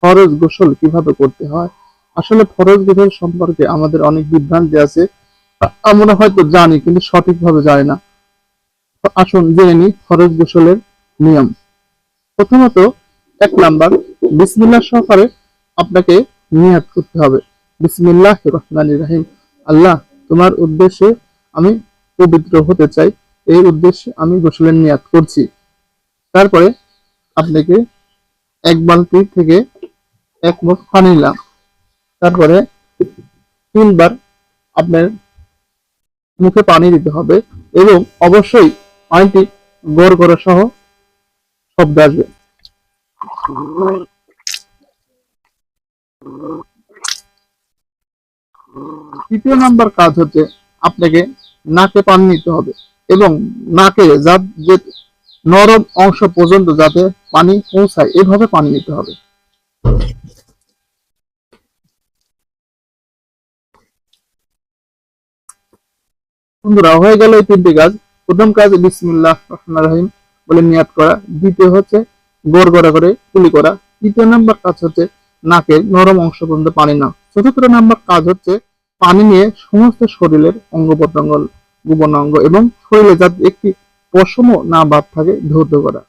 ফরজ গোসল কিভাবে করতে হয়। আসলে ফরজ গোসল সম্পর্কে আমাদের অনেক বিভ্রান্তি আছে, আমরা হয়তো জানি কিন্তু সঠিকভাবে জানি না। তো আসুন জেনে নিই ফরজ গোসলের নিয়ম। প্রথমত ১ নাম্বার, বিসমিল্লাহ সহকারে আপনাকে নিয়াত করতে হবে। বিসমিল্লাহির রহমানির রহিম। আল্লাহ, তোমার উদ্দেশ্যে আমি পবিত্র হতে চাই, এই উদ্দেশ্যে আমি গোসলের নিয়াত করছি। তারপরে আপনাকে ১ বালতি থেকে ১ মগ পানি নিলাম। তারপরে ৩ বার আপনার মুখে পানি দিতে হবে এবং অবশ্যই পানিটি গড়গড়া সহ শব্দ আসবে। তৃতীয় নাম্বার কাজ হচ্ছে আপনাকে নাকে পানি নিতে হবে এবং নাকে যে নরম অংশ পর্যন্ত যাতে পানি পৌঁছায় এভাবে পানি নিতে হবে। বন্ধুরা, হয়ে গেল এই ৩টি কাজ। প্রথম কাজ বিসমিল্লাহ রহমানির রহিম বলে নিয়াত করা, দ্বিতীয় হচ্ছে গড়গড়া করে কুলি করা, তৃতীয় নাম্বার কাজ হচ্ছে নাকের নরম অংশ পর্যন্ত পানি নেওয়া, চতুর্থ নাম্বার কাজ হচ্ছে পানি নিয়ে সমস্ত শরীরের অঙ্গ প্রত্যঙ্গ, গোপন অঙ্গ এবং শরীরে যাতে একটি পশমও না বাদ থাকে ধৌত করা।